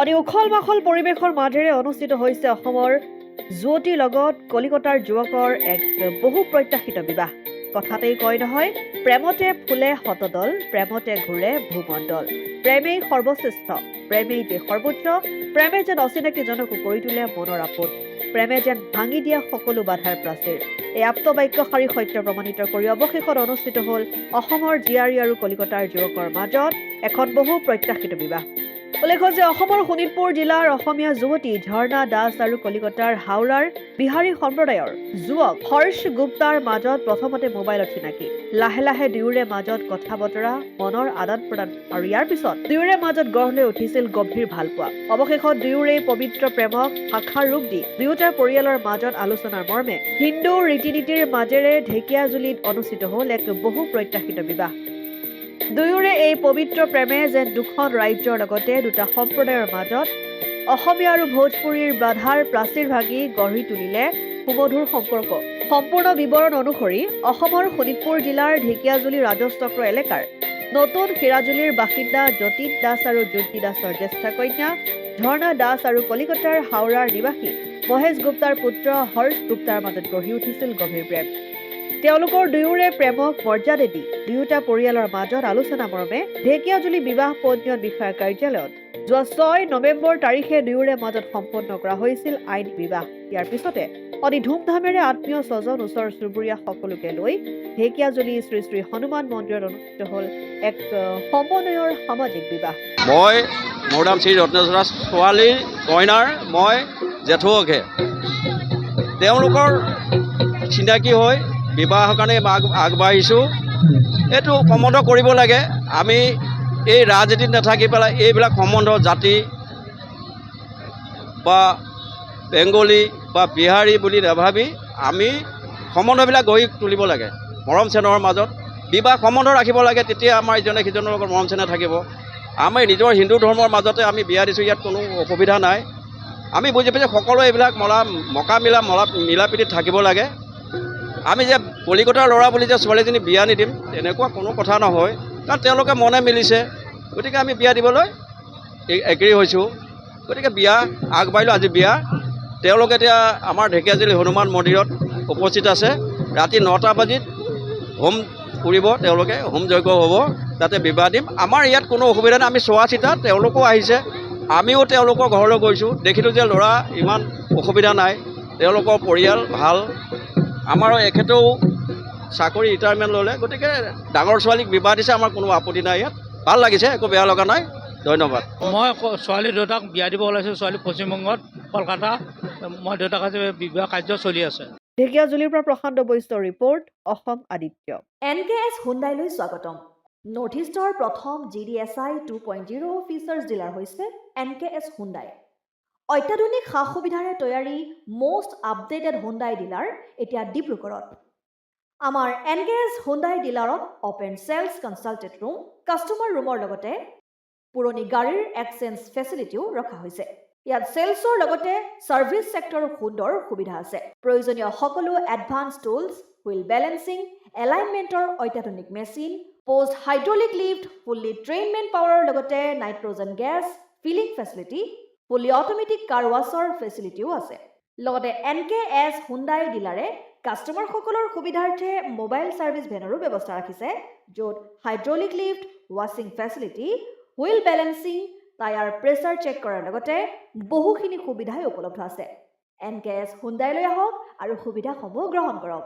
অতি উখল মাখল পৰিৱেশৰ মাজেৰে অনুষ্ঠিত হৈছে অসমৰ যুৱতীৰ লগত কলিকতাৰ যুৱকৰ এক বহু প্ৰত্যাশিত বিবাহ। কথাতেই কয় নহয়, প্ৰেমতে ফুলে শতদল, প্ৰেমতে ঘূৰে ভূমণ্ডল। প্ৰেমেই সৰ্বশ্ৰেষ্ঠ, প্ৰেমেই যে সৰ্বোচ্চ, প্ৰেমে যেন অচিনাকিজনকো কৰি তোলে মনৰ আপোন, প্ৰেমে যেন ভাঙি দিয়া সকলো বাধাৰ প্ৰাচীৰ। এই আপ্তবাক্যশাৰী সত্য প্ৰমাণিত কৰি অৱশেষত অনুষ্ঠিত হ'ল অসমৰ জীয়াৰী আৰু কলিকতাৰ যুৱকৰ মাজত এখন বহু প্ৰত্যাশিত বিবাহ। উল্লেখ্য যে অসমৰ শোণিতপুৰ জিলাৰ অসমীয়া যুৱতী ঝৰ্ণা দাস আৰু কলিকতাৰ হাওৰাৰ বিহাৰী সম্প্ৰদায়ৰ যুৱক হৰ্ষ গুপ্তাৰ মাজত প্ৰথমতে মোবাইলত চিনাকি, লাহে লাহে দুয়োৰে মাজত কথা বতৰা, মনৰ আদান প্ৰদান, আৰু ইয়াৰ পিছত দুয়োৰে মাজত গঢ় লৈ উঠিছিল গভীৰ ভালপোৱা। অৱশেষত দুয়োৰে পবিত্ৰ প্ৰেমক শাখাৰ ৰূপ দি দুয়োটা পৰিয়ালৰ মাজত আলোচনাৰ মৰ্মে হিন্দু ৰীতি নীতিৰ মাজেৰে ঢেকীয়াজুলিত অনুষ্ঠিত হ'ল এক বহু প্ৰত্যাশিত বিবাহ। দুয়োৰে এই পবিত্ৰ প্ৰেমে যেন দুখন ৰাজ্যৰ লগতে দুটা সম্প্ৰদায়ৰ মাজত অসমীয়া আৰু ভোজপুৰীৰ বাধাৰ প্ৰাচীৰ ভাঙি গঢ়ি তুলিলে সুমধুৰ সম্পৰ্ক। সম্পূৰ্ণ বিৱৰণ অনুসৰি অসমৰ শোণিতপুৰ জিলাৰ ঢেকীয়াজুলি ৰাজহচক্ৰ এলেকাৰ নতুন সিৰাজুলিৰ বাসিন্দা যতীন দাস আৰু জ্যোতি দাসৰ জ্যেষ্ঠ কন্যা ঝৰ্ণা দাস আৰু কলিকতাৰ হাওৰাৰ নিবাসী মহেশ গুপ্তাৰ পুত্ৰ হৰ্ষ গুপ্তাৰ মাজত গঢ়ি উঠিছিল গভীৰ প্ৰেম। তেওঁলোকৰ দুয়োৰে প্ৰেমক মৰ্যাদা দি দুয়োটা পৰিয়ালৰ মাজত আলোচনা মৰ্মে ঢেকীয়াজুলি বিবাহ পঞ্জীয়ন বিষয়া কাৰ্যালয়ত যোৱা 6 নৱেম্বৰ তাৰিখে দুয়োৰে মাজত সম্পন্ন কৰা হৈছিল আইন বিবাহ। ইয়াৰ পিছতে অতি ধুমধামেৰে আত্মীয় স্বজন, ওচৰ চুবুৰীয়া সকলোকে লৈ ঢেকীয়াজুলি শ্ৰী শ্ৰী হনুমান মন্দিৰত অনুষ্ঠিত হ'ল এক সমন্বয়ৰ সামাজিক বিবাহ। মই মোৰ নাম শ্ৰী ৰত্নেশ্বৰ দাস, ছোৱালীৰ কইনাৰ মই জেঠুৱকহে। তেওঁলোকৰ চিনাকি হৈ বিবাহৰ কাৰণে আগবাঢ়িছোঁ। এইটো সম্বন্ধ কৰিব লাগে। আমি এই ৰাজনীতিত নাথাকি পেলাই এইবিলাক সম্বন্ধ জাতি বা বেংগলী বা বিহাৰী বুলি নাভাবি আমি সম্বন্ধবিলাক গঢ়ি তুলিব লাগে। মৰম চেনেহৰ মাজত বিবাহ সম্বন্ধ ৰাখিব লাগে, তেতিয়া আমাৰ ইজনে সিজনৰ লগত মৰম চেনেহ থাকিব। আমি নিজৰ হিন্দু ধৰ্মৰ মাজতে আমি বিয়া দিছোঁ, ইয়াত কোনো অসুবিধা নাই। আমি বুজি পাইছোঁ সকলোৱে এইবিলাক মিলা প্ৰীতিত থাকিব লাগে। আমি যে কলিকতাৰ ল'ৰা বুলি যে ছোৱালীজনী বিয়া নিদিম তেনেকুৱা কোনো কথা নহয়, কাৰণ তেওঁলোকে মনে মিলিছে, গতিকে আমি বিয়া দিবলৈ এগ্ৰী হৈছোঁ। গতিকে বিয়া আগবাঢ়িলোঁ। আজি বিয়া তেওঁলোকে এতিয়া আমাৰ ঢেকীয়াজুলি হনুমান মন্দিৰত উপস্থিত আছে। ৰাতি 9টা বাজিত হোম কৰিব, তেওঁলোকে হোম যজ্ঞ হ'ব, তাতে বিবাহ দিম। আমাৰ ইয়াত কোনো অসুবিধা নাই। আমি চোৱা চিতা, তেওঁলোকো আহিছে, আমিও তেওঁলোকৰ ঘৰলৈ গৈছোঁ, দেখিলোঁ যে ল'ৰা ইমান অসুবিধা নাই, তেওঁলোকৰ পৰিয়াল ভাল। আমাৰো এখেতেও চাকৰি ৰিটায়াৰমেণ্ট ল'লে, গতিকে ডাঙৰ ছোৱালীক বিবাহ দিছে, আমাৰ কোনো আপত্তি নাই। ইয়াত ভাল লাগিছে, একো বেয়া লগা নাই। ধন্যবাদ। মই ছোৱালীৰ দেউতাক বিয়া দিব ওলাইছোঁ। ছোৱালী পশ্চিমবংগত, কলকাতা। মই দেউতাক আজি বিবাহ কাৰ্য চলি আছে। ঢেকীয়াজুলিৰ পৰা প্ৰশান্ত বৈশ্যৰ ৰিপৰ্ট, অসম আদিত্য। NKS হুণ্ডাইলৈ স্বাগতম। নৰ্থ ইষ্টৰ প্ৰথম GDSI 2.0 ফিচাৰ্ছ ডিলাৰ হৈছে NKS হুণ্ডাই। অত্যাধুনিক সা সুবিধাৰে তৈয়াৰী মষ্ট আপডেটেড হুণ্ডাই ডিলাৰ এতিয়া ডিব্ৰুগড়ত। আমাৰ NKS হুণ্ডাই ডিলাৰত open sales consulted room, customer ৰুমৰ লগতে পুৰণি গাড়ীৰ এক্সচেঞ্জ ফেচিলিটিও ৰখা হৈছে। ইয়াত চেলছৰ লগতে ছাৰ্ভিচ ছেক্টৰৰ সুন্দৰ সুবিধা আছে। প্ৰয়োজনীয় সকলো এডভান্স টুলছ, হুইল বেলেন্সিং, এলাইনমেণ্টৰ অত্যাধুনিক machine, post hydraulic lift, fully train man পাৱাৰৰ লগতে nitrogen gas filling facility, fully automatic car ৱাছৰ ফেচিলিটিও আছে। লগতে NKS হুণ্ডাই ডিলাৰে কাষ্টমাৰসকলৰ সুবিধাৰ্থে মোবাইল ছাৰ্ভিচ ভেনৰো ব্যৱস্থা ৰাখিছে, য'ত হাইড্ৰলিক লিফ্ট, ৱাশ্বিং facility, wheel balancing, tyre pressure check কৰাৰ লগতে বহুখিনি সুবিধাই উপলব্ধ আছে। NKS হুণ্ডাইলৈ আহক আৰু সুবিধাসমূহ গ্ৰহণ কৰক।